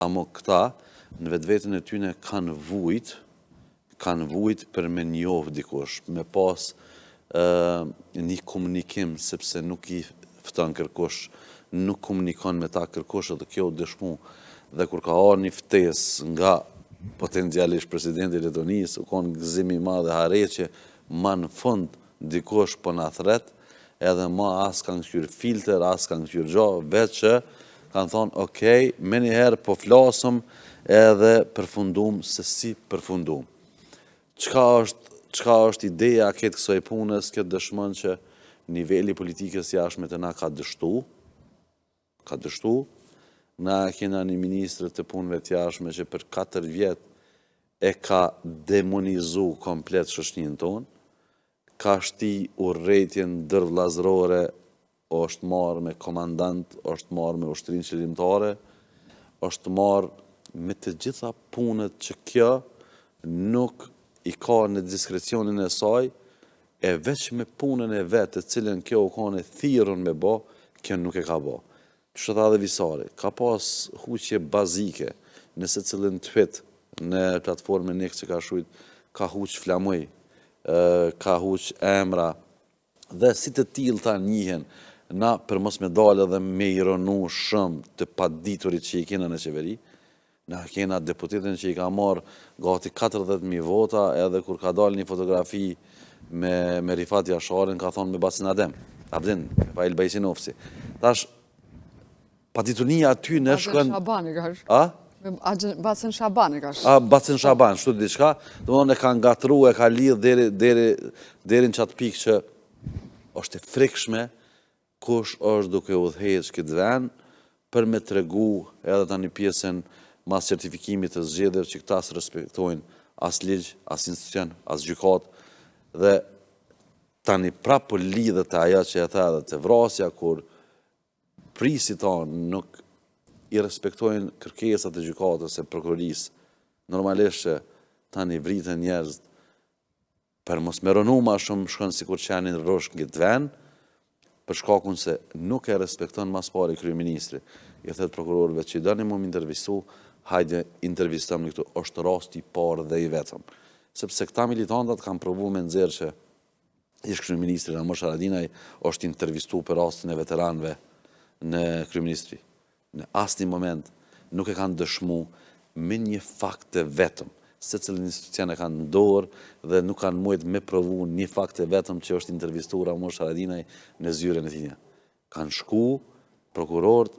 Amo këta, në vetën e tyne kanë vujt për me njohë dikush, me pas një komunikim, sepse nuk i fëtan kërkush, nuk komunikon me ta kërkush, edhe kjo dëshmu. Dhe kur ka arë një ftes nga potencialisht presidenti Letonisë, u konë gëzimi ma dhe hareqe, ma në fund dikush për në thret, edhe ma as kanë këshyrë filter, as kanë këshyrë gjo, vetë që kanë thonë, okej, me njëherë po flasëm edhe përfundum se si përfundum. Qka është ideja këtë kësoj punës, këtë dëshmën që nivelli politikës jashme të na ka dështu, na kena një ministrë të punëve të jashme që për 4 vjetë e ka demonizu komplet shoqërinë tonë, ka shti urrëtitjen ndërvëllazërore, është marrë me komandant, është marrë me ushtrinë qëllimtare, është marrë me të gjitha punët që kjo nuk i ka në diskrecionin e saj, e veç me punën e vetë, të cilën kjo u ka në thirrën me bo, kjo nuk e ka bo. Që tha dhe Visari, ka pas huqje bazike, nëse cilën tweet në platformën nek që ka shujt, ka huq flamuj, ka huq emra, dhe si të tillë ta njihen, na për mos me dalë dhe me ironu shumë të paditurit që i kena në qeveri, na kena deputetin që i ka marrë gati 40.000 vota, edhe kur ka dalë një fotografi me Rifat Jasharin, ka thonë me Basin Abdin, Fail Bajsinovsi. Tash, paditunia aty në shkën... Shabani ka është. A? Bacin Shabani ka është. A, Bacin Shaban, shtu të diçka, dhe më në ka ngatru e ka lidhë deri në qatë pikë që është e frikshme kush është duke udhëheq këtë vend për me tregu edhe tani pjesën mas certifikimit të zgjedhjeve që këta së respektojnë as ligj, as institucion, as gjykat, dhe tani prapë lidhet e aja që e tha edhe të vrasja, kur prisi tanë nuk i respektojnë kërkesat e gjykatës e prokurorisë, normalisht që tani vritën njerëz për mos me rënu ma shumë shkën si kur qenin rrosh në këtë vend, për shkakun se nuk e respekton mas pari kryeministri. I thëtë prokurorëve që i dëni mu më intervistu, hajde intervistëm në këtu, është rasti parë dhe i vetëm. Sepse këta militantat kanë provu me nëzirë që ish kryeministri Ramosh Haradinaj është intervistu për rastin e veteranëve në kryeministri. Në asnjë moment nuk e kanë dëshmu me një fakt të vetëm, se cilën institucion e kanë ndorë dhe nuk kanë mujtë me provu një fakt të vetëm që është intervistu Ramosh Haradinaj në zyren e tina. Kanë shku prokurorët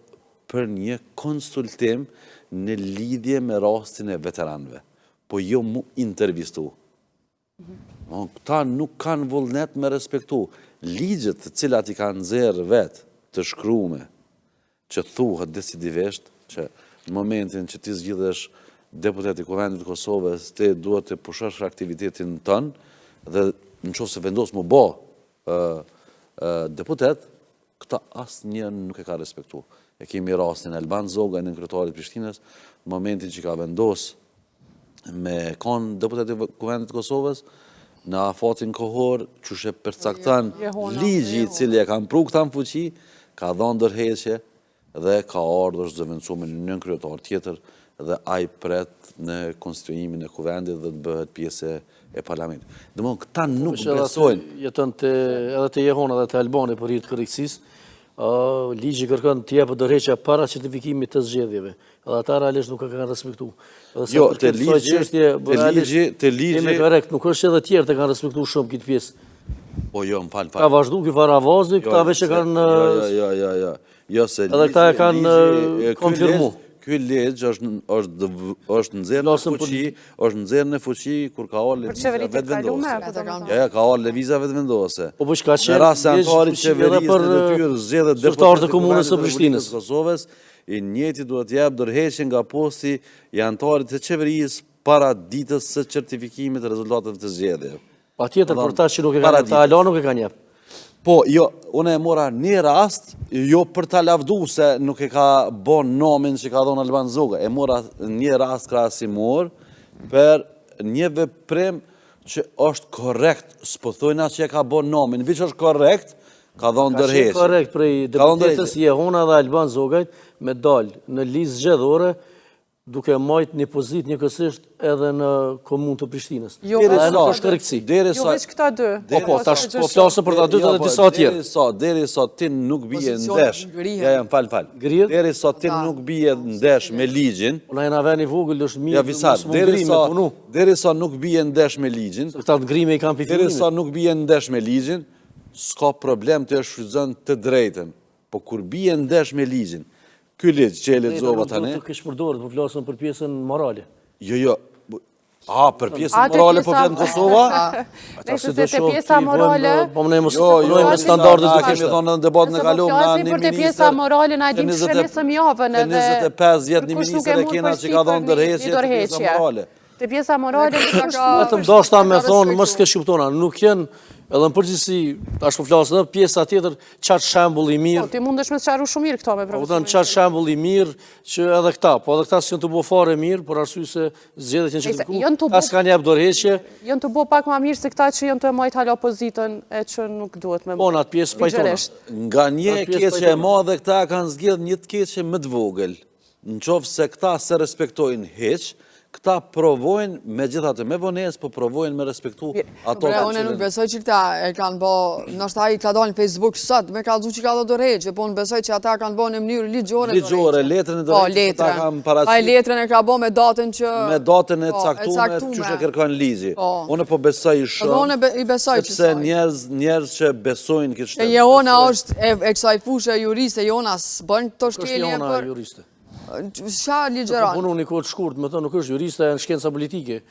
për një konsultim në lidhje me rastin e veteranëve, po jo mu intervistu. Këta nuk kanë vullnet me respektu. Ligjet të cilat i kanë nxjerrë vetë të shkrume, që thuhet decidivisht, që në momentin që ti zgjidhesh deputet i Kuvendit të Kosovës, ti duhet të pushosh aktivitetin tënë, dhe në qoftë se vendos mu bo deputet, këta asnjë nuk e ka respektu. E kemi rastin Elban Zoga në kryetarit Prishtinës, në momentin që ka vendos me kon deputet i Kuvendit të Kosovës, në afatin kohor, që shë përcaktan ligji i cili e kanë pru këta në fuqi, ka dhënë ndërheqje dhe ka ardhur zëvendësu me një kryetar tjetër dhe ai pret në konstituimin e Kuvendit dhe të bëhet pjesë e parlamentit. Domthon këta nuk besojnë. Jetën edhe të Jehona dhe të Albani për hir të korrekcisë, ligji kërkon të jepë ndërheqja para certifikimit të zgjedhjeve. Edhe ata realisht nuk e kanë respektuar. Jo, te ligji, jemi korrekt, nuk është edhe tjerë të kanë respektuar shumë këtë pjesë. Po jo, më fal. Ka vazhdu ky Faravazi, këta veç e kanë Jo, se edhe këta e kanë konfirmu. Ky ligj është nxjerrë në fuqi, është nxjerrë në fuqi kur ka ardhur lëvizja vetëvendose. Ja, ka ardhur lëvizja vetëvendose. Po çka në rast se anëtari i qeverisë në detyrë zgjedhet deputet të komunës së Prishtinës. Kosovës, i njëjti duhet të jap dorëheqje nga posti i anëtarit të qeverisë para ditës së certifikimit të rezultateve të zgjedhjeve. Patjetër për ta që nuk e kanë, ta ala nuk e kanë jap. Po, jo, unë e mora një rast, jo për ta lavdu se nuk e ka bon nomin që ka dhonë Alban Zoga, e mora një rast krahasimor për një veprim që është korrekt, s'po thojna që e ka bon nomin, viç është korrekt, ka dhonë ndërheqje. Ka qenë korrekt prej deputetës Jehona dhe Alban Zogajt me dalë në listë zgjedhore duke majt një pozit njëkohësisht edhe në komunë të Prishtinës. Jo, Edhe veç nuk këta është korrektësi. Jo, veç këta dy. Po, tash po flasë për ta dy edhe disa tjerë. Deri sa ti nuk bie Pozicion ndesh. ngrihet. Ja, fal. Ngrihet? Deri sa ti nuk bie ndesh me ligjin. Na jena veni vogël është mirë. Ja, Visat, deri sa nuk bie ndesh me ligjin. Këta të grime i kam Deri pifilimin. sa nuk bie ndesh me ligjin, s'ka problem të shfrytëzon të drejtën. Po kur bie ndesh me ligjin, ky ligj që e lexova tani, Të kish përdorur, po flasëm për pjesën morale. jo. Për pjesën morale po flet në Kosova? Nëse se te pjesa morale, po ne mos Jo, punojmë me standardet na të kemi kishte. thonë në debatën e nëse po kaluar na flasim një për te pjesa morale, na e dim shemesëm javën edhe... 25 vjet një ministër e kena që ka dhënë ndërheqje të pjesa morale. Te pjesa morale, Vetëm doshta me thonë, mos ke shqiptona, nuk janë, edhe në përgjithësi, tash po flasë edhe pjesa tjetër, qatë shembull i mirë, ti mundesh me të qaru shumë mirë këto me po profesionin. qatë shembull i mirë që edhe këta, po edhe këta s'janë të bo fare mirë, por arsye se zgjedhjet janë janë të certifikuar, bo- as kanë jap dorëheqje, Janë të bo pak ma mirë se këta që janë të majtë hala opozitën e që nuk duhet me po në atë pjesë pajtona. Ligjërisht. Nga një Atë pjesë keqe e pajtona. madhe këta kanë zgjedhë një të keqe më të vogël. Në qoftë se këta se respektojnë hiç, këta provojnë me gjithatë me vonesë, po provojnë me respektu ato Bre, unë nuk besoj që këta e kanë bo, nështë ai ka dalë në Facebook sot, me ka dhu që ka do dorëheqje, po unë besoj që ata kanë bo në mënyrë ligjore ligjore, dorëheqje. letrën e Po, dorëheqjes ata kanë letrën. paraqitur. Ai letrën e ka bo me datën që... Me datën e Po, caktuar, çush e kërkon ligji. Po. Unë po besoj Edhe shumë. unë i besoj që Sepse saj. njerëz që besojnë këtë E shtetë. Jona është e kësaj fushë e juriste, Jona s'bën këto Kështë shkelje jona për... juriste. Qa Po ligjeron? punu një kohë të shkurt, me thënë nuk është juriste, e në shkenca politike.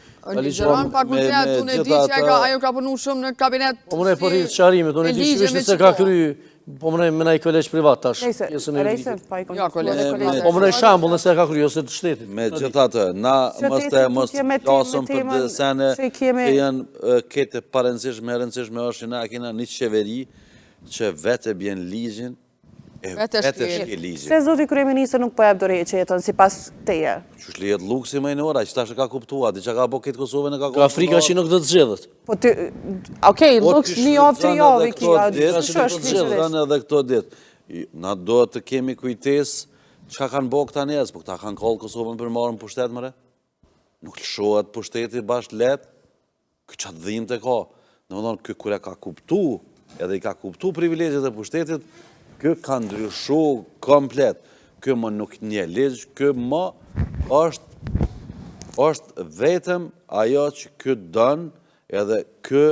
Ligjeron fakultet, unë e di që ajo ka punu shumë në kabinet... Po mëne për rritë qarimit, unë e di shkështë se ka kry, po mëne me i kolegj privat tash. pjesën e Rejse, juridike. pa i Ja, kolegj. Po mëne shambull nëse ka kry, ose të shtetit. Me gjithatë, na mos flasëm për të sene që janë kete parëndësishme, rëndësishme është që na kena një qeveri që vete bjen ligjin, e Vete vete shkel. shke ligjin. Se zoti kryeministër nuk po jap dorëheqje jetën sipas teje. Qysh lijet luksi më në ora, që tash e ka kuptua, di që ka bo këtë Kosovën e ka Ka Afrika që nuk do të zgjedhët. Po ty, okej, luks një javë të javë kia, që ç'është ligjërisht. thënë edhe këto ditë. Na do të kemi kujtesë çka kanë bo këta njerëz, po këta kanë kollë Kosovën për marrën pushtet mëre. Nuk lëshohet pushteti bashkë let, ky çat dhimbte ka. Domethënë ky kur e ka kuptu, edhe i ka kuptu privilegjet e pushtetit, ky ka ndryshu komplet. Ky më nuk një ligj, ky më është vetëm ajo që ky dën, edhe ky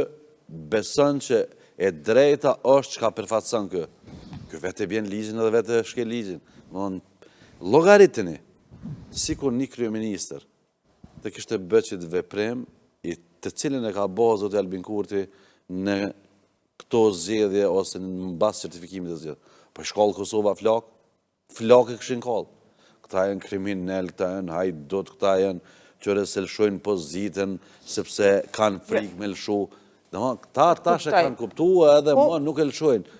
beson që e drejta është që ka përfaqëson ky. Ky vetë bjen ligjin edhe vetë shkel ligjin. Llogaritini, sikur një kryeministër të kishte bërë që të veprim, të cilin e ka bo zoti Albin Kurti në këto zgjedhje ose në bas certifikimit të zgjedhje. Po shkollë Kosova flak e këshin kollë. Këta janë kriminell, këta janë hajdut, këta janë qëre se lëshojnë pozitën, sepse kanë frikë me lëshu. Këta tash e kanë kuptu edhe më nuk e lëshojnë.